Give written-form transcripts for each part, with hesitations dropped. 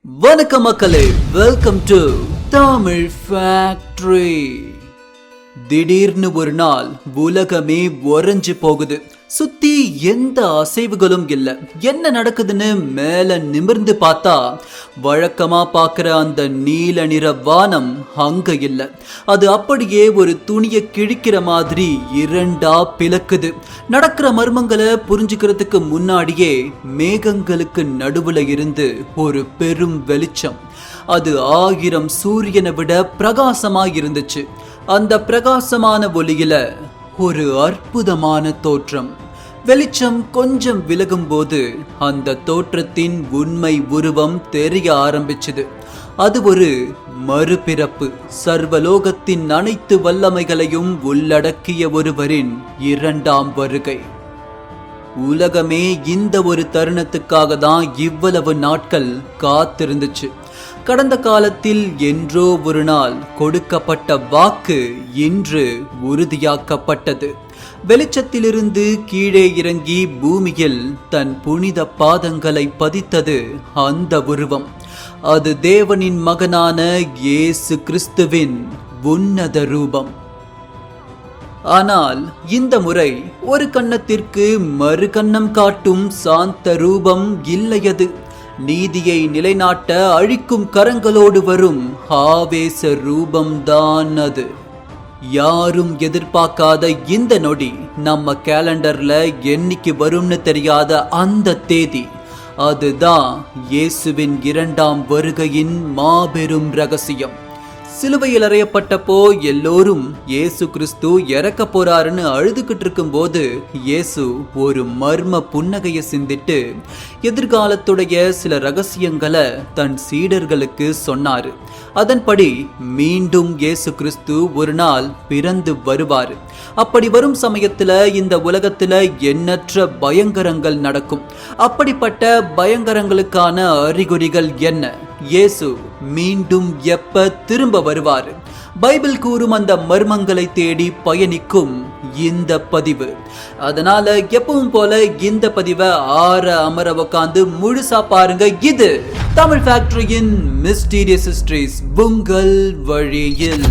வணக்கம் மக்களே, welcome to Tamil factory. திடீர்னு ஒரு நாள் உலகமே உறைஞ்சு போகுது. சுத்தி எந்த அசைவுகளும் இல்ல. என்ன நடக்குதுன்னு மேல நிமிர்ந்து பார்த்தா வழக்கமா பார்க்கிற அந்த நீல நிற வானம் அங்க இல்ல. அது அப்படியே ஒரு துணியை கிழிக்கிற மாதிரி இரண்டா பிளக்குது. நடக்கிற மர்மங்களை புரிஞ்சுக்கிறதுக்கு முன்னாடியே மேகங்களுக்கு நடுவுல இருந்து ஒரு பெரும் வெளிச்சம். அது 1000 சூரியனை விட பிரகாசமா இருந்துச்சு. அந்த பிரகாசமான ஒளியில ஒரு அற்புதமான தோற்றம். வெளிச்சம் கொஞ்சம் விலகும் போது அந்த தோற்றத்தின் உண்மை உருவம் தெரிய ஆரம்பிச்சது. அது ஒரு மறுபிறப்பு. சர்வலோகத்தின் அனைத்து வல்லமைகளையும் உள்ளடக்கிய ஒருவரின் இரண்டாம் வருகை. உலகமே இந்த ஒரு தருணத்துக்காக தான் இவ்வளவு நாட்கள் காத்திருந்துச்சு. கடந்த காலத்தில் என்றோ ஒரு நாள் கொடுக்கப்பட்ட வாக்கு இன்று உறுதியாக்கப்பட்டது. வெளிச்சத்திலிருந்து கீழே இறங்கி பூமியில் தன் புனித பாதங்களை பதித்தது அந்த உருவம். அது தேவனின் மகனான இயேசு கிறிஸ்துவின் உன்னத ரூபம். ஆனால் இந்த முறை ஒரு கன்னத்திற்கு மறு கன்னம் காட்டும் சாந்த ரூபம் இல்லையது. நீதியை நிலைநாட்ட அழிக்கும் கரங்களோடு வரும் ஆவேச ரூபம்தான் அது. யாரும் எதிர்பார்க்காத இந்த நொடி நம்ம கேலண்டர்ல என்னைக்கு வரும்னு தெரியாத அந்த தேதி. அதுதான் இயேசுவின் இரண்டாம் வருகையின் மாபெரும் ரகசியம். சிலுவையில் அறையப்பட்டப்போ எல்லோரும் இயேசு கிறிஸ்து இறக்க போறாருன்னு அழுதுகிட்டு இருக்கும் போது இயேசு ஒரு மர்ம புன்னகையை சிந்திட்டு எதிர்காலத்துடைய சில ரகசியங்களை தன் சீடர்களுக்கு சொன்னாரு. அதன்படி மீண்டும் இயேசு கிறிஸ்து ஒரு நாள் பிறந்து வருவாரு. அப்படி வரும் சமயத்துல இந்த உலகத்துல எண்ணற்ற பயங்கரங்கள் நடக்கும். அப்படிப்பட்ட பயங்கரங்களுக்கான அறிகுறிகள் என்ன? இயேசு மீண்டும் எப்ப திரும்ப வருவார்? பைபிள் கூறும் அந்த மர்மங்களை தேடி பயணிக்கும் இந்த பதிவு. அதனால எப்பவும் போல இந்த பதிவை அமர உட்காந்து முழுசா பாருங்க. இது தமிழ் ஃபேக்டரியின் மிஸ்டீரியஸ் ஹிஸ்டரிஸ் உங்கள் வழியில்.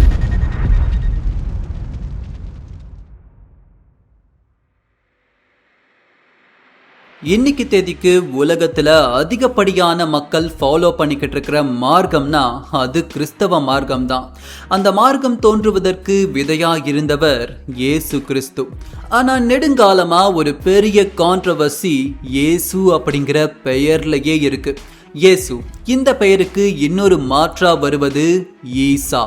இன்னைக்கு தேதிக்கு உலகத்துல அதிகப்படியான மக்கள் ஃபாலோ பண்ணிக்கிட்டு இருக்கிற மார்க்கம்னா அது கிறிஸ்தவ மார்க்கம் தான். அந்த மார்க்கம் தோன்றுவதற்கு விதையா இருந்தவர் இயேசு கிறிஸ்து. ஆனா நெடுங்காலமா ஒரு பெரிய கான்ட்ரவர்சி இயேசு அப்படிங்கிற பெயர்லயே இருக்கு. இயேசு இந்த பெயருக்கு இன்னொரு மாற்றா வருவது ஈசா.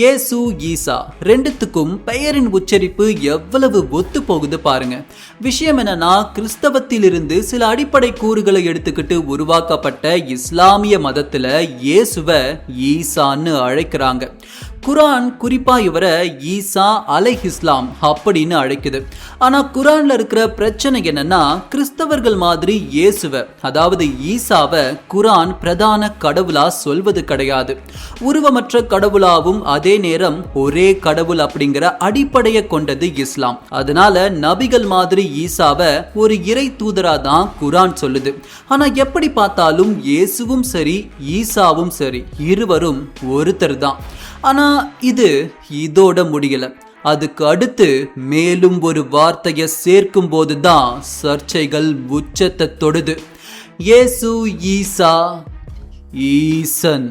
இயேசு ஈசா ரெண்டுத்துக்கும் பெயரின் உச்சரிப்பு எவ்வளவு ஒத்து போகுது பாருங்க. விஷயம் என்னன்னா, கிறிஸ்தவத்திலிருந்து சில அடிப்படை கூறுகளை எடுத்துக்கிட்டு உருவாக்கப்பட்ட இஸ்லாமிய மதத்துல இயேசுவை ஈசான்னு அழைக்கிறாங்க. குரான் குறிப்பா இவரை ஈசா அலைஹிஸ்லாம் அப்படின்னு அழைக்குது. ஆனா குரான்ல இருக்கிற பிரச்சனை என்னன்னா, கிறிஸ்தவர்கள் மாதிரி இயேசுவை அதாவது ஈசாவை குரான் பிரதான கடவுளா சொல்வது கிடையாது. உருவமற்ற கடவுளாவும் அதே நேரம் ஒரே கடவுள் அப்படிங்கிற அடிப்படையை கொண்டது இஸ்லாம். அதனால நபிகள் மாதிரி ஈசாவை ஒரு இறை தூதரா தான் குரான் சொல்லுது. ஆனா எப்படி பார்த்தாலும் இயேசுவும் சரி ஈசாவும் சரி இருவரும் ஒருத்தர் தான். ஆனா இது இதோட முடியல. அதுக்கு அடுத்து மேலும் ஒரு வார்த்தையை சேர்க்கும் போதுதான் சர்ச்சைகள் உச்சத்தை தொடுது. இயேசு ஈசா ஈசன்.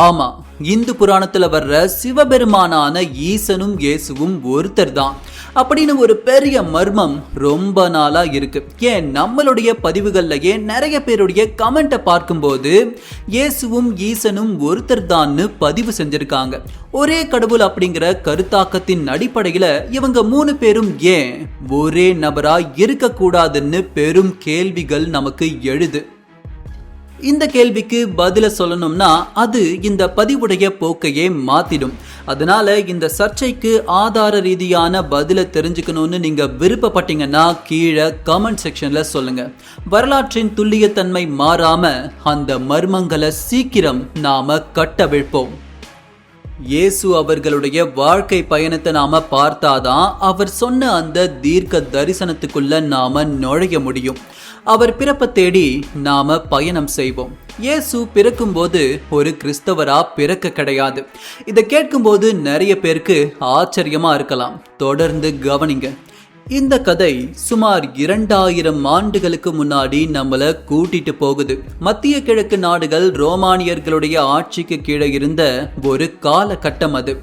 ஆமா, இந்து புராணத்துல வர்ற சிவபெருமானான ஈசனும் இயேசுவும் ஒருத்தர் தான் அப்படின்னு ஒரு பெரிய மர்மம் ரொம்ப நாளா இருக்கு. ஏன் நம்மளுடைய பதிவுகள்லயே நிறைய பேருடைய கமெண்ட்டை பார்க்கும்போது இயேசுவும் ஈசனும் ஒருத்தர் தான்னு பதிவு செஞ்சிருக்காங்க. ஒரே கடவுள் அப்படிங்கிற கருத்தாக்கத்தின் அடிப்படையில இவங்க 3 பேரும் ஏன் ஒரே நபரா இருக்கக்கூடாதுன்னு பெரும் கேள்விகள் நமக்கு எழுது. இந்த கேள்விக்கு பதில சொல்லணும்னா அது இந்த பதிவுடைய போக்கையே மாத்திடும். அதனால இந்த சர்ச்சைக்கு ஆதார ரீதியான பதில தெரிஞ்சுக்கணும்னு நீங்க விருப்பப்பட்டீங்கன்னா கீழே கமெண்ட் செக்ஷன்ல சொல்லுங்க. வரலாற்றின் துல்லியத்தன்மை மாறாம அந்த மர்மங்களை சீக்கிரம் நாம கட்டவிழ்ப்போம். இயேசு அவர்களுடைய வாழ்க்கை பயணத்தை நாம பார்த்தாதான் அவர் சொன்ன அந்த தீர்க்க தரிசனத்துக்குள்ள நாம நுழைய முடியும். அவர் பிறப்பை தேடி நாம பயணம் செய்வோம். இயேசு பிறக்கும்போது ஒரு கிறிஸ்தவரா பிறக்க கிடையாது. இதை கேட்கும்போது நிறைய பேருக்கு ஆச்சரியமா இருக்கலாம். தொடர்ந்து கவனிங்க. இந்த கதை சுமார் 2000 ஆண்டுகளுக்கு முன்னாடி நம்மள கூட்டிட்டு போகுது. மத்திய கிழக்கு நாடுகள் ரோமானியர்களுடைய ஆட்சிக்கு கீழே இருந்த ஒரு காலகட்டம் அது.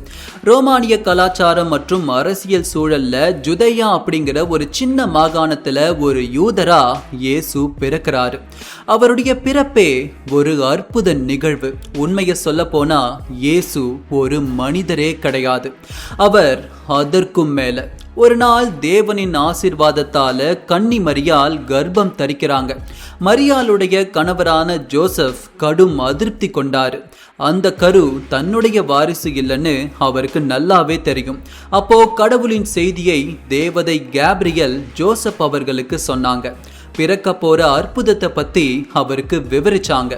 ரோமானிய கலாச்சாரம் மற்றும் அரசியல் சூழல்ல ஜுதேயா அப்படிங்கிற ஒரு சின்ன மாகாணத்துல ஒரு யூதரா இயேசு பிறக்கிறாரு. அவருடைய பிறப்பே ஒரு அற்புத நிகழ்வு. உண்மையை சொல்ல போனா இயேசு ஒரு மனிதரே கிடையாது. அவர் அதற்கும் மேல. ஒரு நாள் தேவனின் ஆசீர்வாதத்தால கன்னி மரியாள் கர்ப்பம் தரிக்கிறாங்க. மரியாளுடைய கணவரான ஜோசப் கடும் அதிருப்தி கொண்டாரு. அந்த கரு தன்னுடைய வாரிசு இல்லைன்னு அவருக்கு நல்லாவே தெரியும். அப்போ கடவுளின் செய்தியை தேவதை கேப்ரியல் ஜோசப் அவர்களுக்கு சொன்னாங்க. பிறக்க போற அற்புதத்தை பத்தி அவருக்கு விவரிச்சாங்க.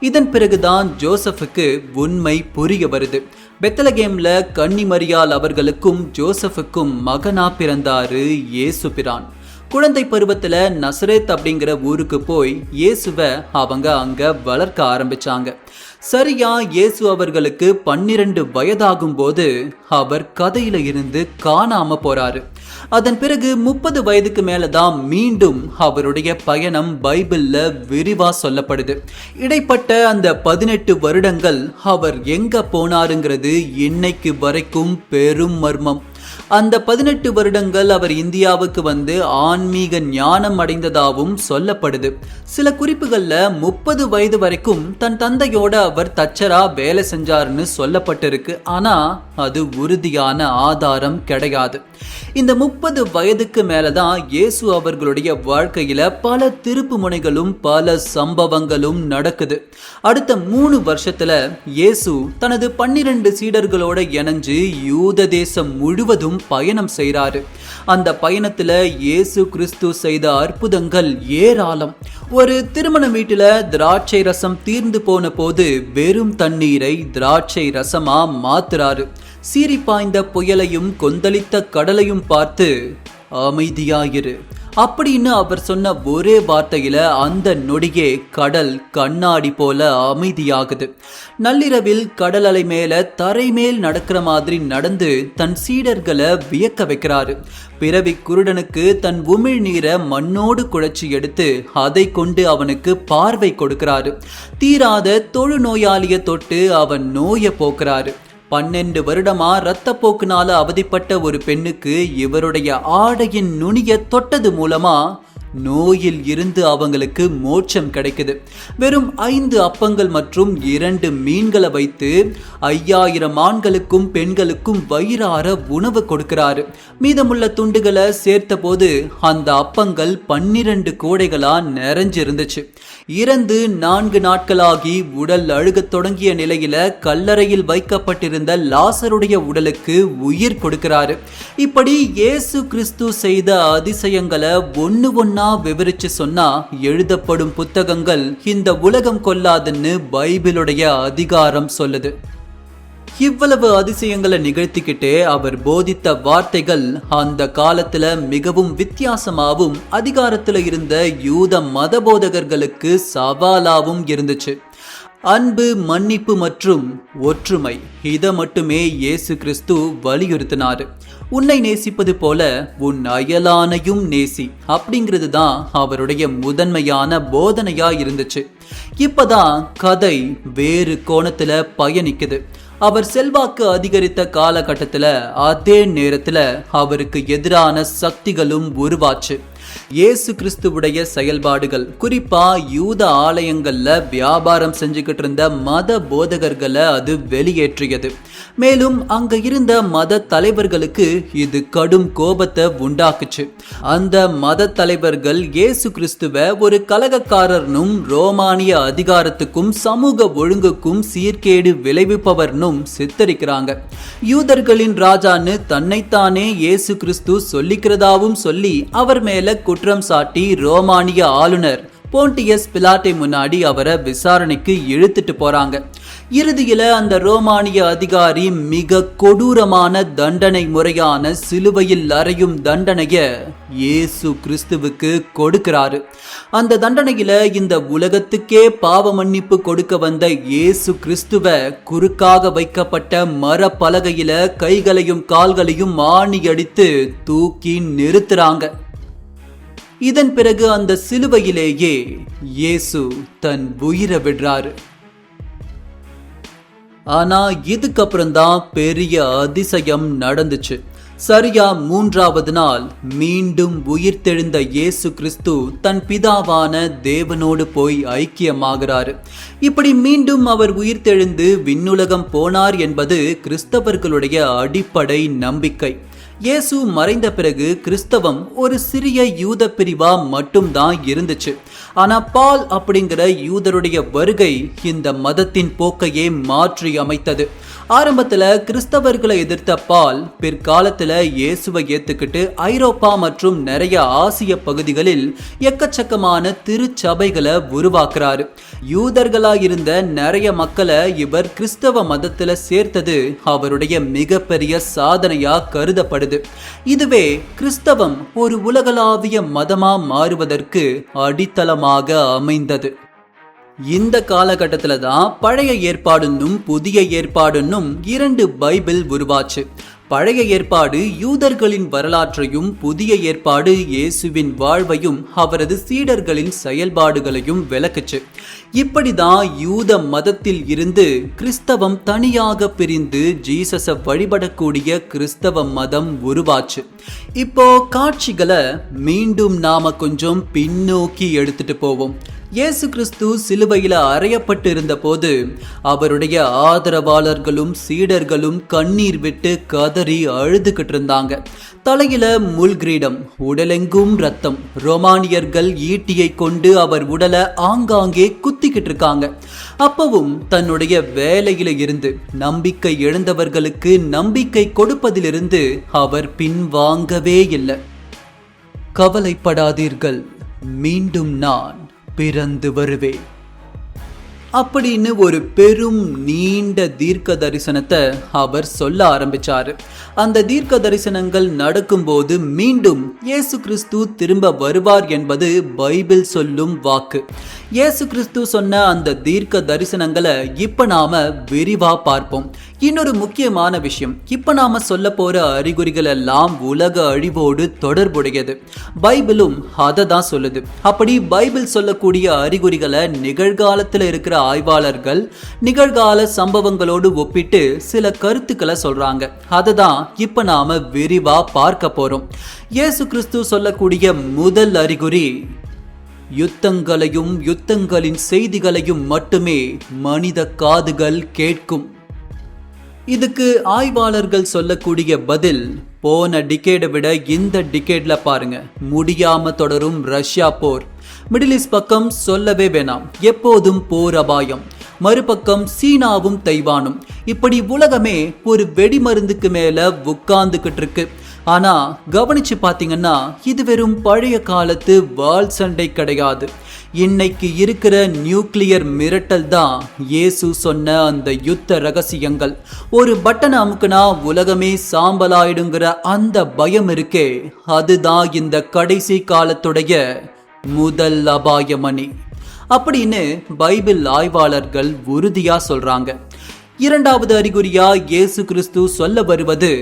இதன் பிறகுதான் ஜோசப்புக்கு உண்மை புரிய வருது. பெத்லகேம்ல கன்னி மரியாள் அவர்களுக்கும் ஜோசப்புக்கும் மகனா பிறந்தாரு இயேசு பிரான். குழந்தை பருவத்துல நசரேத் அப்படிங்கிற ஊருக்கு போய் இயேசுவை அவங்க அங்க வளர்க்க ஆரம்பிச்சாங்க. சரியா இயேசு அவர்களுக்கு 12 வயதாகும் போது அவர் கதையில இருந்து காணாம போறாரு. அதன் பிறகு 30 வயதுக்கு மேலதான் மீண்டும் அவருடைய பயணம் பைபிள்ல விரிவா சொல்லப்படுது. இடைப்பட்ட அந்த 18 வருடங்கள் அவர் எங்க போனாருங்கிறது இன்னைக்கு வரைக்கும் பெரும் மர்மம். அந்த 18 வருடங்கள் அவர் இந்தியாவுக்கு வந்து ஆன்மீக ஞானம் அடைந்ததாகவும் சொல்லப்படுது. சில குறிப்புகள்ல 30 வயது வரைக்கும் தன் தந்தையோட அவர் தச்சரா வேலை செஞ்சாருன்னு சொல்லப்பட்டிருக்கு. ஆனா அது உறுதியான ஆதாரம் கிடையாது. இந்த 30 வயதுக்கு மேலதான் இயேசு அவர்களுடைய வாழ்க்கையில பல திருப்பு முனைகளும் பல சம்பவங்களும் நடக்குது. அடுத்த 3 வருஷத்துல இயேசு தனது 12 சீடர்களோட இணைஞ்சு யூத தேசம் முழுவதும் பயணம் செய்றாரு. அந்த பயணத்துல இயேசு கிறிஸ்து செய்த அற்புதங்கள் ஏராளம். ஒரு திருமண வீட்டுல திராட்சை ரசம் தீர்ந்து போன போது வெறும் தண்ணீரை திராட்சை ரசமா மாத்துறாரு. சீறி பாய்ந்த புயலையும் கொந்தளித்த கடலையும் பார்த்து அமைதியாயிரு அப்படின்னு அவர் சொன்ன ஒரே வார்த்தையில அந்த நொடியே கடல் கண்ணாடி போல அமைதியாகுது. நள்ளிரவில் கடல் அலை மேல தரை மேல் நடக்கிற மாதிரி நடந்து தன் சீடர்களை வியக்க வைக்கிறாரு. பிறவி குருடனுக்கு தன் உமிழ் நீரை மண்ணோடு குழைச்சி எடுத்து அதை கொண்டு அவனுக்கு பார்வை கொடுக்கிறாரு. தீராத தொழுநோயாளியை தொட்டு அவன் நோயை போக்குறாரு. 12 வருடமா இரத்தப்போக்குனால அவதிப்பட்ட ஒரு பெண்ணுக்கு இவருடைய ஆடையின் நுனிய தொட்டது மூலமா நோயில் இருந்து அவங்களுக்கு மோட்சம் கிடைக்குது. வெறும் 5 அப்பங்கள் மற்றும் 2 மீன்களை வைத்து 5000 ஆண்களுக்கும் பெண்களுக்கும் வயிறார உணவு கொடுக்கிறாரு. மீதமுள்ள துண்டுகளை சேர்த்த போது அந்த அப்பங்கள் 12 கோடைகளா நிறைஞ்சிருந்துச்சு. இறந்து 4 நாட்களாகி உடல் அழுகத் தொடங்கிய நிலையில கல்லறையில் வைக்கப்பட்டிருந்த லாசருடைய உடலுக்கு உயிர் கொடுக்கிறாரு. இப்படி இயேசு கிறிஸ்து செய்த அதிசயங்களை ஒண்ணா விவரிச்சு சொன்னா எழுதப்படும் புத்தகங்கள் இந்த உலகம் கொள்ளாதுன்னு பைபிளுடைய அதிகாரம் சொல்லுது. இவ்வளவு அதிசயங்களை நிகழ்த்திக்கிட்டே அவர் போதித்த வார்த்தைகள் அந்த காலத்துல மிகவும் வித்தியாசமாகவும் அதிகாரத்துல இருந்த யூத மத போதகர்களுக்கு சவாலாவும் இருந்துச்சு. அன்பு, மன்னிப்பு மற்றும் ஒற்றுமை, இதை மட்டுமே இயேசு கிறிஸ்து வலியுறுத்தினாரு. உன்னை நேசிப்பது போல உன் அயலானையும் நேசி அப்படிங்கிறது தான் அவருடைய முதன்மையான போதனையா இருந்துச்சு. இப்பதான் கதை வேறு கோணத்துல பயணிக்குது. அவர் செல்வாக்கு அதிகரித்த காலகட்டத்துல அதே நேரத்துல அவருக்கு எதிரான சக்திகளும் உருவாச்சு. இயேசு கிறிஸ்துவுடைய செயல்பாடுகள் குறிப்பா யூத ஆலயங்கள்ல வியாபாரம் செஞ்சுக்கிட்டு இருந்த மத போதகர்களை அது வெளியேற்றியது. மேலும் அங்க இருந்த மத தலைவர்களுக்கு இது கடும் கோபத்தை உண்டாக்குச்சு. அந்த மத தலைவர்கள் இயேசு கிறிஸ்துவ ஒரு கலகக்காரர்னும் ரோமானிய அதிகாரத்துக்கும் சமூக ஒழுங்குக்கும் சீர்கேடு விளைவிப்பவர்னும் சித்தரிக்கிறாங்க. யூதர்களின் ராஜான்னு தன்னைத்தானே இயேசு கிறிஸ்து சொல்லிக்கிறதாவும் சொல்லி அவர் மேல குற்றம் சாட்டி ரோமானிய ஆளுநர் போன்டியஸ் பிலாட்டை முன்னாடி அவரை விசாரணைக்கு இழுத்துட்டு போறாங்க. இறுதியில அந்த ரோமானிய அதிகாரி மிக கொடூரமான தண்டனை முறையான சிலுவையில் அறையும் தண்டனைய இயேசு கிறிஸ்துவுக்கு கொடுக்கிறாரு. அந்த தண்டனையில இந்த உலகத்துக்கே பாவ மன்னிப்பு கொடுக்க வந்த இயேசு கிறிஸ்துவ குறுக்காக வைக்கப்பட்ட மரப்பலகையில கைகளையும் கால்களையும் ஆணி அடித்து தூக்கி நிறுத்துறாங்க. இதன் பிறகு அந்த சிலுவையிலேயே இயேசு தன் உயிரை விடுறாரு. ஆனா இதுக்கப்புறம் தான் பெரிய அதிசயம் நடந்துச்சு. சரியா 3வது நாள் மீண்டும் உயிர்த்தெழுந்த இயேசு கிறிஸ்து தன் பிதாவான தேவனோடு போய் ஐக்கியமாகிறாரு. இப்படி மீண்டும் அவர் உயிர்த்தெழுந்து விண்ணுலகம் போனார் என்பது கிறிஸ்தவர்களுடைய அடிப்படை நம்பிக்கை. இயேசு மறைந்த பிறகு கிறிஸ்தவம் ஒரு சிறிய யூத பிரிவா மட்டும்தான் இருந்துச்சு. ஆனா பால் அப்படிங்கிற யூதருடைய வருகை இந்த மதத்தின் போக்கையே மாற்றி அமைத்தது. ஆரம்பத்துல கிறிஸ்தவர்களை எதிர்த்த பால் பிற்காலத்துல இயேசுவை ஏத்துக்கிட்டு ஐரோப்பா மற்றும் நிறைய ஆசிய பகுதிகளில் எக்கச்சக்கமான திருச்சபைகளை உருவாக்குறாரு. யூதர்களாயிருந்த நிறைய மக்களை இவர் கிறிஸ்தவ மதத்துல சேர்த்தது அவருடைய மிகப்பெரிய சாதனையா கருதப்படுது. இதுவே கிறிஸ்தவம் ஒரு உலகளாவிய மதமா மாறுவதற்கு அடித்தளமாக அமைந்தது. இந்த காலகட்டத்துல தான் பழைய ஏற்பாடுன்னும் புதிய ஏற்பாடுன்னும் 2 பைபிள் உருவாச்சு. பழைய ஏற்பாடு யூதர்களின் வரலாற்றையும், புதிய ஏற்பாடு இயேசுவின் வாழ்வையும் அவரது சீடர்களின் செயல்பாடுகளையும் விளக்குச்சு. இப்படிதான் யூத மதத்தில் இருந்து கிறிஸ்தவம் தனியாக பிரிந்து ஜீசஸை வழிபடக்கூடிய கிறிஸ்தவ மதம் உருவாச்சு. இப்போ காட்சிகளை மீண்டும் நாம கொஞ்சம் பின்னோக்கி எடுத்துட்டு போவோம். இயேசு கிறிஸ்து சிலுவையில அறையப்பட்டு இருந்த போது அவருடைய ஆதரவாளர்களும் சீடர்களும் கண்ணீர் விட்டு கதறி அழுதுகிட்டு இருந்தாங்க. தலையில முள்கிரீடம், உடலெங்கும் ரத்தம். ரோமானியர்கள் ஈட்டியை கொண்டு அவர் உடலை ஆங்காங்கே குத்திக்கிட்டு இருக்காங்க. அப்பவும் தன்னுடைய வேலையில இருந்து நம்பிக்கை இழந்தவர்களுக்கு நம்பிக்கை கொடுப்பதிலிருந்து அவர் பின்வாங்கவே இல்லை. கவலைப்படாதீர்கள், மீண்டும் நான் பிறந்து வருவேன் அப்படின்னு ஒரு பெரும் நீண்ட தீர்க்க தரிசனத்தை அவர் சொல்ல ஆரம்பிச்சாரு. அந்த தீர்க்க தரிசனங்கள் நடக்கும்போது மீண்டும் இயேசு கிறிஸ்து திரும்ப வருவார் என்பது பைபிள் சொல்லும் வாக்கு. இயேசு கிறிஸ்து சொன்ன அந்த தீர்க்க தரிசனங்களை இப்ப நாம விரிவா பார்ப்போம். இன்னொரு முக்கியமான விஷயம், இப்ப நாம சொல்ல போற அறிகுறிகள் எல்லாம் உலக அழிவோடு தொடர்புடையது. பைபிளும் அதை தான் சொல்லுது. அப்படி பைபிள் சொல்லக்கூடிய அறிகுறிகளை நிகழ்காலத்துல இருக்கிற ஆய்வாளர்கள் நிகழ்கால சம்பவங்களோடு ஒப்பிட்டு சில கருத்துக்களை சொல்றாங்க. அததான் இப்ப நாம விரிவா பார்க்க போறோம். இயேசு கிறிஸ்து சொல்லக்கூடிய முதல் அறிகுறி, யுத்தங்களையும் யுத்தங்களின் செய்திகளையும் மட்டுமே மனித காதுகள் கேட்கும். இதுக்கு ஆய்வாளர்கள் சொல்லக்கூடிய பதில், போன டிகேடை விட இந்த டிகேட்ல பாருங்க, முடியாம தொடரும் ரஷ்யா போர். மிடில் ஈஸ்ட் பக்கம் சொல்லவே வேணாம், எப்போதும் போர் அபாயம். மறுபக்கம் சீனாவும் தைவானும். இப்படி உலகமே ஒரு வெடிமருந்துக்கு மேல உட்கார்ந்துகிட்டு இருக்கு. ஆனா கவனிச்சு பாத்தீங்கன்னா இது வெறும் பழைய காலத்து வாள் சண்டை கிடையாது. இன்னைக்கு இருக்கிற நியூக்ளியர் மிரட்டல் தான் இயேசு சொன்ன அந்த யுத்த ரகசியங்கள். ஒரு பட்டனை அமுக்குனா உலகமே சாம்பலாயிடுங்கிற அந்த பயம் இருக்கே, அதுதான் இந்த கடைசி காலத்துடைய முதல் அபாயமணி அப்படின்னு பைபிள் ஆய்வாளர்கள் உறுதியா சொல்றாங்க. இரண்டாவது அறிகுறியா இயேசு கிறிஸ்து சொல்ல வருவது,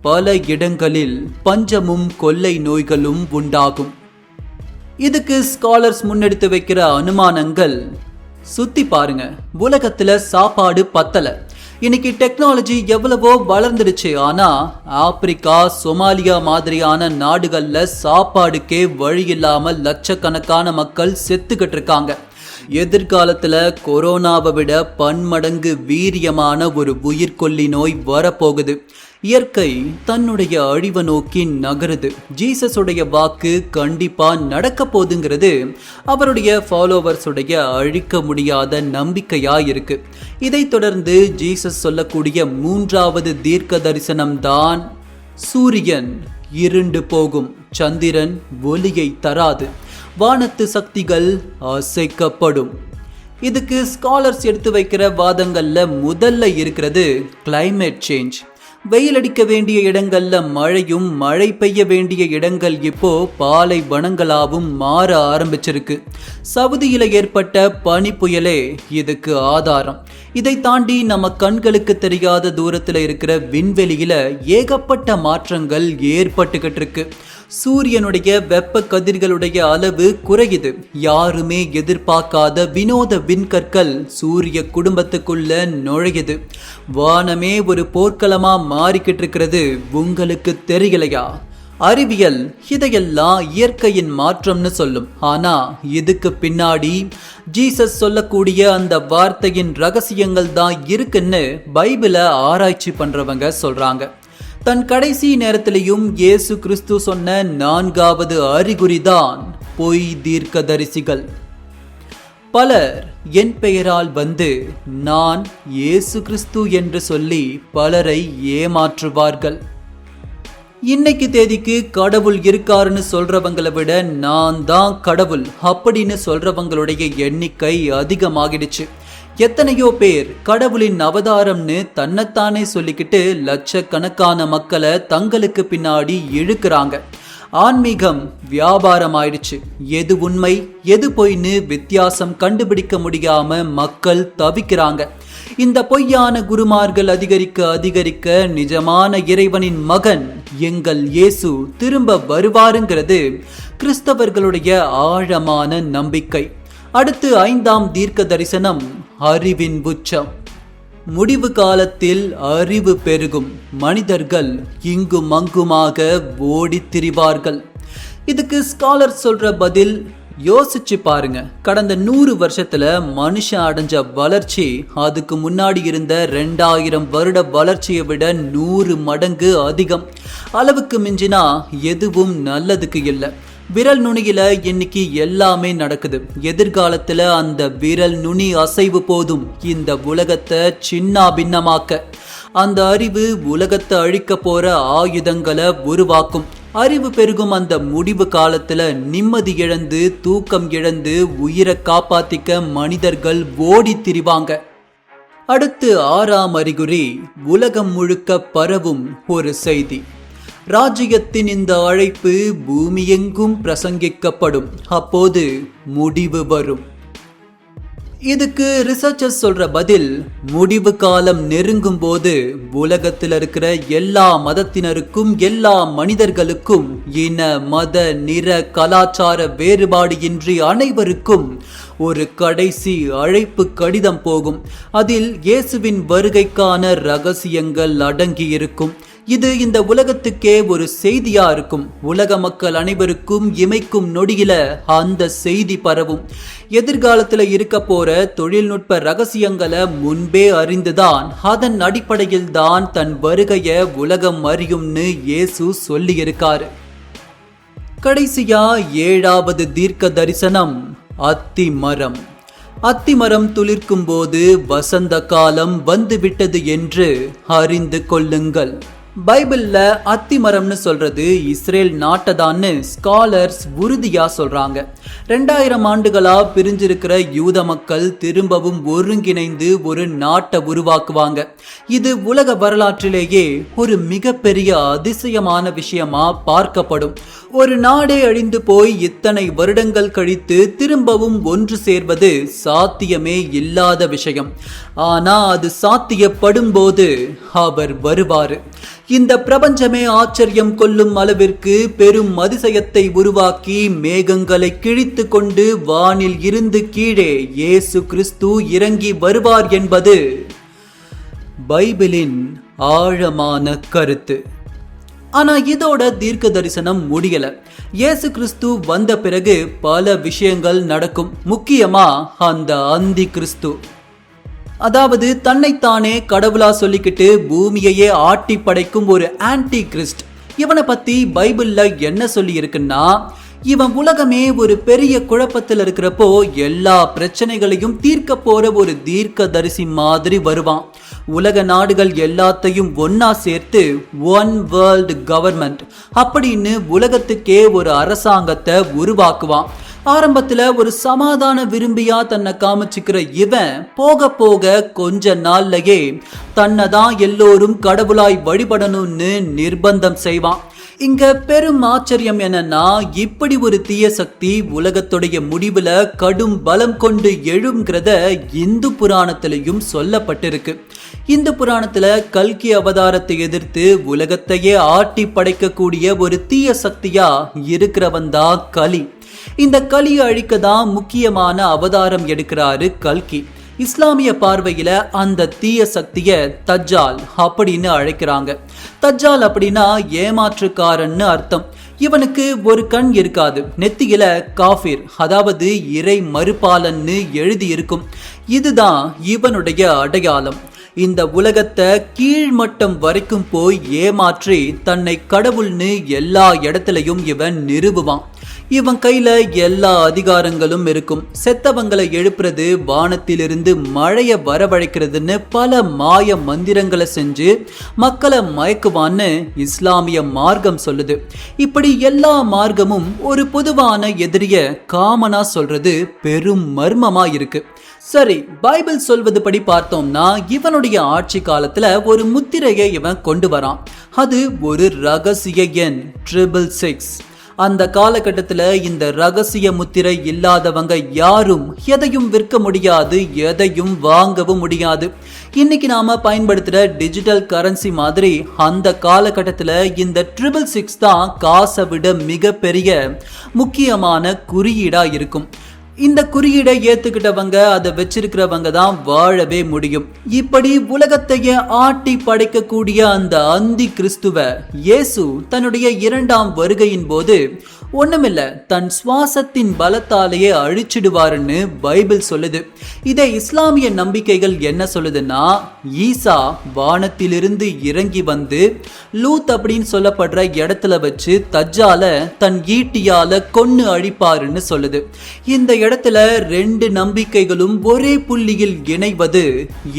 பல இடங்களில் பஞ்சமும் கொள்ளை நோய்களும் உண்டாகும். இதுக்கு ஸ்காலர்ஸ் முன்னெடுத்து வைக்கிற அனுமானங்கள், சுத்தி பாருங்க, உலகத்துல சாப்பாடு பத்தல. இன்னைக்கு டெக்னாலஜி எவ்வளவோ வளர்ந்துடுச்சு, ஆனா ஆப்பிரிக்கா, சொமாலியா மாதிரியான நாடுகள்ல சாப்பாடுக்கே வழி இல்லாம லட்சக்கணக்கான மக்கள் செத்துக்கிட்டு இருக்காங்க. எதிர்காலத்துல கொரோனாவை விட பன்மடங்கு வீரியமான ஒரு உயிர்கொல்லி நோய் வரப்போகுது. இயற்கை தன்னுடைய அழிவை நோக்கி நகருது. ஜீசஸுடைய வாக்கு கண்டிப்பா நடக்க போகுதுங்கிறது அவருடைய ஃபாலோவர்ஸுடைய அழிக்க முடியாத நம்பிக்கையா இருக்கு. இதை தொடர்ந்து ஜீசஸ் சொல்லக்கூடிய மூன்றாவது தீர்க்க தரிசனம் தான், சூரியன் இருண்டு போகும், சந்திரன் ஒளியை தராது, வானத்து சக்திகள் அசைக்கப்படும். இதுக்கு ஸ்காலர்ஸ் எடுத்து வைக்கிற வாதங்கள்ல முதல்ல இருக்கிறது கிளைமேட் சேஞ்ச். வெயில் அடிக்க வேண்டிய இடங்கள்ல மழையும், மழை பெய்ய வேண்டிய இடங்கள் இப்போ பாலைவனங்களாவும் மாற ஆரம்பிச்சிருக்கு. சவுதியில ஏற்பட்ட பனி புயலே இதுக்கு ஆதாரம். இதை தாண்டி நம்ம கண்களுக்கு தெரியாத தூரத்துல இருக்கிற விண்வெளியில ஏகப்பட்ட மாற்றங்கள் ஏற்பட்டுக்கிட்டு இருக்கு. சூரியனுடைய வெப்ப கதிர்களுடைய அளவு குறையுது. யாருமே எதிர்பார்க்காத வினோத விண்கற்கள் சூரிய குடும்பத்துக்குள்ள நுழையுது. வானமே ஒரு போர்க்களமா மாறிக்கிட்டு இருக்கிறது. உங்களுக்கு தெரியலையா? அறிவியல் இதையெல்லாம் இயற்கையின் மாற்றம்னு சொல்லும். ஆனா இதுக்கு பின்னாடி ஜீசஸ் சொல்லக்கூடிய அந்த வார்த்தையின் ரகசியங்கள் தான் இருக்குன்னு பைபிளை ஆராய்ச்சி பண்றவங்க சொல்றாங்க. தன் கடைசி நேரத்திலையும் இயேசு கிறிஸ்து சொன்ன 4வது அறிகுறிதான் பொய் தீர்க்கதரிசிகள். பலர் என் பெயரால் வந்து நான் இயேசு கிறிஸ்து என்று சொல்லி பலரை ஏமாற்றுவார்கள். இன்னைக்கு தேதிக்கு கடவுள் இருக்காருன்னு சொல்றவங்களை விட நான் தான் கடவுள் அப்படின்னு சொல்றவங்களுடைய எண்ணிக்கை அதிகமாகிடுச்சு. எத்தனையோ பேர் கடவுளின் அவதாரம்னு தன்னைத்தானே சொல்லிக்கிட்டு லட்சக்கணக்கான மக்களை தங்களுக்கு பின்னாடி இழுக்கிறாங்க. ஆன்மீகம் வியாபாரம் ஆயிடுச்சு. எது உண்மை எது பொய்ன்னு வித்தியாசம் கண்டுபிடிக்க முடியாம மக்கள் தவிக்கிறாங்க. இந்த பொய்யான குருமார்கள் அதிகரிக்க நிஜமான இறைவனின் மகன் எங்கள் இயேசு திரும்ப வருவாருங்கிறது கிறிஸ்தவர்களுடைய ஆழமான நம்பிக்கை. அடுத்து 5ஆம் தீர்க்க தரிசனம் அறிவின் உச்சம். முடிவு காலத்தில் அறிவு பெருகும். மனிதர்கள் இங்கும் அங்குமாக ஓடித் திரிவார்கள். இதுக்கு ஸ்காலர் சொல்ற பதில் யோசிச்சு பாருங்க. கடந்த 100 வருஷத்துல மனுஷன் அடைஞ்ச வளர்ச்சி அதுக்கு முன்னாடி இருந்த 2000 வருட வளர்ச்சியை விட 100 மடங்கு அதிகம். அளவுக்கு மிஞ்சினா எதுவும் நல்லதுக்கு இல்லை. விரல் நுனியில இன்னைக்கு எல்லாமே நடக்குது. எதிர்காலத்துல அந்த விரல் நுனி அசைவு போதும் இந்த உலகத்தை சின்ன பின்னமாக்க. அந்த அறிவு உலகத்தை அழிக்க போற ஆயுதங்களை உருவாக்கும். அறிவு பெருகும் அந்த முடிவு காலத்துல நிம்மதி இழந்து, தூக்கம் இழந்து, உயிரை காப்பாத்திக்க மனிதர்கள் ஓடி திரிவாங்க. அடுத்து 6ஆம் அறிகுறி உலகம் முழுக்க பரவும் ஒரு செய்தி. ராஜ்யத்தின் இந்த அழைப்பு பூமியெங்கும் பிரசங்கிக்கப்படும். அப்போது முடிவு வரும். இதுக்கு ரிசர்ச்சர்ஸ் சொல்ற பதில், முடிவு காலம் நெருங்கும் போது உலகத்தில் இருக்கிற எல்லா மதத்தினருக்கும், எல்லா மனிதர்களுக்கும், இன மத நிற கலாச்சார வேறுபாடு இன்றி அனைவருக்கும் ஒரு கடைசி அழைப்பு கடிதம் போகும். அதில் இயேசுவின் வருகைக்கான ரகசியங்கள் அடங்கி இருக்கும். இது இந்த உலகத்துக்கே ஒரு செய்தியா இருக்கும். உலக மக்கள் அனைவருக்கும் இமைக்கும் நொடியில அந்த செய்தி பரவும். எதிர்காலத்துல இருக்க போற தொழில்நுட்ப ரகசியங்களை முன்பே அறிந்துதான் அதன் அடிப்படையில் தான் தன் வருகைய உலகம் அறியும்னு இயேசு சொல்லி இருக்காரு. கடைசியா 7வது தீர்க்க தரிசனம் அத்திமரம். அத்திமரம் துளிர்க்கும் போது வசந்த காலம் வந்துவிட்டது என்று அறிந்து கொள்ளுங்கள். பைபிள்ல அத்திமரம்னு சொல்றது இஸ்ரேல் நாட்டதான்னு ஸ்காலர்ஸ் உறுதியா சொல்றாங்க. 2000 ஆண்டுகளா பிரிஞ்சிருக்கிற யூத மக்கள் திரும்பவும் ஒருங்கிணைந்து ஒரு நாட்டை உருவாக்குவாங்க. இது உலக வரலாற்றிலேயே ஒரு மிகப்பெரிய அதிசயமான விஷயமா பார்க்கப்படும். ஒரு நாடே அழிந்து போய் இத்தனை வருடங்கள் கழித்து திரும்பவும் ஒன்று சேர்வது சாத்தியமே இல்லாத விஷயம். ஆனா அது சாத்தியப்படும் போது அவர் வருவாரு. இந்த பிரபஞ்சமே ஆச்சரியம் கொள்ளும் அளவிற்கு பெரும் அதிசயத்தை உருவாக்கி மேகங்களை கிழித்து கொண்டு வானில் இருந்து கீழே இயேசு கிறிஸ்து இறங்கி வருவார் என்பது பைபிளின் ஆழமான கருத்து. ஆனா இதோட தீர்க்க தரிசனம் முடியல. இயேசு கிறிஸ்து வந்த பிறகு பல விஷயங்கள் நடக்கும். முக்கியமா அந்த அந்தி கிறிஸ்து, அதாவது தன்னைத்தானே கடவுளா சொல்லிக்கிட்டு பூமியையே ஆட்டி படைக்கும் ஒரு ஆன்டி கிறிஸ்ட். இவனை பத்தி பைபிள்ல என்ன சொல்லி இருக்குன்னா, இவன் உலகமே ஒரு பெரிய குழப்பத்தில் இருக்கிறப்போ எல்லா பிரச்சனைகளையும் தீர்க்க போற ஒரு தீர்க்க தரிசி மாதிரி வருவான். உலக நாடுகள் எல்லாத்தையும் ஒன்னா சேர்த்து ஒன் வேர்ல்டு கவர்மெண்ட் அப்படின்னு உலகத்துக்கே ஒரு அரசாங்கத்தை உருவாக்குவான். ஆரம்பத்துல ஒரு சமாதான விரும்பியா தன்னை காமிச்சுக்கிற இவன் போக போக கொஞ்ச நாள்லயே தன்னை தான் எல்லோரும் கடவுளாய் வழிபடணும்னு நிர்பந்தம் செய்வான். இங்க பெரும் ஆச்சரியம் என்னன்னா, இப்படி ஒரு தீய சக்தி உலகத்துடைய முடிவுல கடும் பலம் கொண்டு எழுங்கிறத இந்து புராணத்திலையும் சொல்லப்பட்டிருக்கு. இந்து புராணத்துல கல்கி அவதாரத்தை எதிர்த்து உலகத்தையே ஆட்டி படைக்கக்கூடிய ஒரு தீய சக்தியா இருக்கிறவன் தான் கலி. இந்த கலியை அழிக்க தான் முக்கியமான அவதாரம் எடுக்கிறாரு கல்கி. இஸ்லாமிய பார்வையில அந்த தீய சக்திய தஜ்ஜால் அப்படின்னு அழைக்கிறாங்க. தஜ்ஜால் அப்படின்னா ஏமாற்றுக்காரன்னு அர்த்தம். இவனுக்கு ஒரு கண் இருக்காது, நெத்தியில காஃபிர் அதாவது இறை மறுபாலன்னு எழுதி இருக்கும். இதுதான் இவனுடைய அடையாளம். இந்த உலகத்தை கீழ்மட்டம் வரைக்கும் போய் ஏமாற்றி தன்னை கடவுள்னு எல்லா இடத்துலையும் இவன் நிறுவுவான். இவன் கையில எல்லா அதிகாரங்களும் இருக்கும். செத்தவங்களை எழுப்புறது, வானத்திலிருந்து மழைய வரவழைக்கிறதுன்னு பல மாய மந்திரங்களை செஞ்சு மக்களை மயக்குவான்னு இஸ்லாமிய மார்க்கம் சொல்லுது. இப்படி எல்லா மார்க்கமும் ஒரு பொதுவான எதிரிய காமனா சொல்றது பெரும் மர்மமா இருக்கு. சரி, பைபிள் சொல்வது படி பார்த்தோம்னா இவனுடைய ஆட்சி காலத்துல ஒரு முத்திரையை இவன் கொண்டு வரான். அது ஒரு ரகசிய எண் 666. அந்த காலகட்டத்தில் இந்த ரகசிய முத்திரை இல்லாதவங்க யாரும் எதையும் விற்க முடியாது, எதையும் வாங்கவும் முடியாது. இன்னைக்கு நாம பயன்படுத்துற டிஜிட்டல் கரன்சி மாதிரி அந்த காலகட்டத்தில் இந்த 666 தான் காசை விட மிகப்பெரிய முக்கியமான குறியீடா இருக்கும். இந்த குறியீடை ஏத்துக்கிட்டவங்க, அதை வச்சிருக்கிறவங்க தான் வாழவே முடியும். இப்படி உலகத்தையே ஆட்டி படைக்கக்கூடிய அந்த அந்தி கிறிஸ்துவ இயேசு தன்னுடைய 2ஆம் வருகையின் போது ஒண்ணுமில்ல, தன் சுவாசத்தின் பலத்தாலேயே அழிச்சிடுவாருன்னு பைபிள் சொல்லுது. இதை இஸ்லாமிய நம்பிக்கைகள் என்ன சொல்லுதுன்னா, ஈசா வானத்திலிருந்து இறங்கி வந்து லூத் அப்படின்னு சொல்லப்படுற இடத்துல வச்சு தஜ்ஜால தன் ஈட்டியால கொன்னு அழிப்பாருன்னு சொல்லுது. இந்த இடத்துல 2 நம்பிக்கைகளும் ஒரே புள்ளியில் இணைவது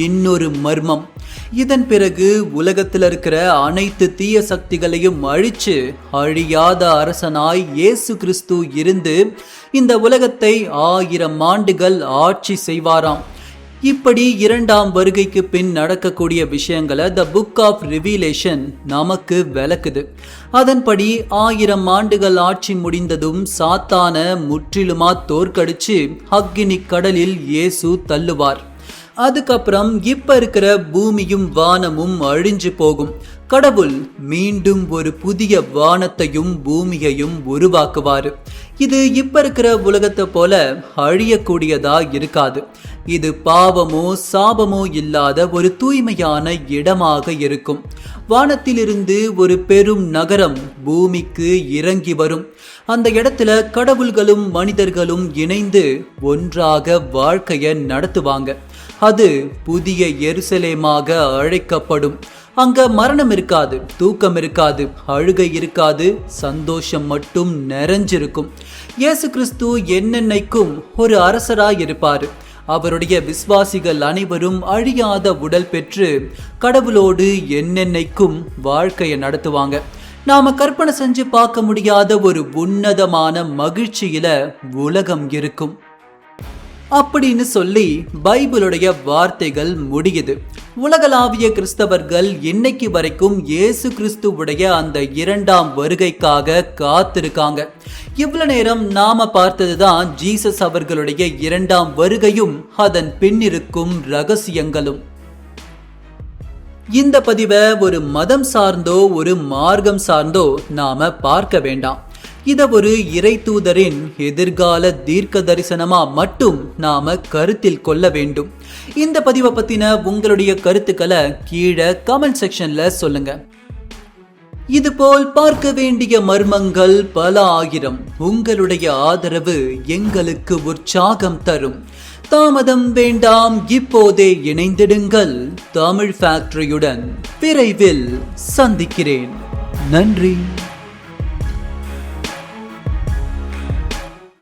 இன்னொரு மர்மம். இதன் பிறகு உலகத்தில் இருக்கிற அனைத்து தீய சக்திகளையும் அழிச்சு அழியாத அரசனாய் இயேசு கிறிஸ்து இருந்து இந்த உலகத்தை 1000 ஆண்டுகள் ஆட்சி செய்வாராம். இப்படி 2ஆம் வருகைக்கு பின் நடக்கக்கூடிய விஷயங்களை த புக் ஆஃப் ரிவீலேஷன் நமக்கு விளக்குது. அதன்படி 1000 ஆண்டுகள் ஆட்சி முடிந்ததும் சாத்தான முற்றிலுமா தோற்கடிச்சு அக்கினி கடலில் இயேசு தள்ளுவார். அதுக்கப்புறம் இப்ப இருக்கிற பூமியும் வானமும் அழிஞ்சு போகும். கடவுள் மீண்டும் ஒரு புதிய வானத்தையும் பூமியையும் உருவாக்குவாரு. இது இப்ப இருக்கிற உலகத்தை போல அழியக்கூடியதா இருக்காது. இது பாவமோ சாபமோ இல்லாத ஒரு தூய்மையான இடமாக இருக்கும். வானத்திலிருந்து ஒரு பெரும் நகரம் பூமிக்கு இறங்கி வரும். அந்த இடத்துல கடவுள்களும் மனிதர்களும் இணைந்து ஒன்றாக வாழ்க்கையை நடத்துவாங்க. அது புதிய எருசலேமாக அழைக்கப்படும். அங்க மரணம் இருக்காது, தூக்கம் இருக்காது, அழுகை இருக்காது, சந்தோஷம் மட்டும் நிறைஞ்சிருக்கும். இயேசு கிறிஸ்து என்னென்னைக்கும் ஒரு அரசராய் இருப்பாரு. அவருடைய விசுவாசிகள் அனைவரும் அழியாத உடல் பெற்று கடவுளோடு என்னென்னைக்கும் வாழ்க்கையை நடத்துவாங்க. நாம கற்பனை செஞ்சு பார்க்க முடியாத ஒரு உன்னதமான மகிழ்ச்சியில உலகம் இருக்கும் அப்படின்னு சொல்லி பைபிளுடைய வார்த்தைகள் முடியுது. உலகளாவிய கிறிஸ்தவர்கள் இன்னைக்கு வரைக்கும் இயேசு கிறிஸ்துவுடைய அந்த 2ஆம் வருகைக்காக காத்திருக்காங்க. இவ்வளவு நேரம் நாம பார்த்ததுதான் ஜீசஸ் அவர்களுடைய 2ஆம் வருகையும் அதன் பின்னிருக்கும் ரகசியங்களும். இந்த பதிவை ஒரு மதம் சார்ந்தோ ஒரு மார்க்கம் சார்ந்தோ நாம பார்க்க வேண்டாம். இத ஒரு இறை தூதரின் எதிர்கால தீர்க்க தரிசனமா மட்டும் நாம கருத்தில் கொள்ள வேண்டும். இந்த பதிவை பத்தின உங்களுடைய கருத்துக்களை கீழே கமெண்ட் செக்ஷன்ல சொல்லுங்க. இதுபோல் பார்க்க வேண்டிய மர்மங்கள் பல ஆயிரம். உங்களுடைய ஆதரவு எங்களுக்கு உற்சாகம் தரும். தாமதம் வேண்டாம், இப்போதே இணைந்திடுங்கள். தமிழ் ஃபேக்டரியுடன் விரைவில் சந்திக்கிறேன். நன்றி.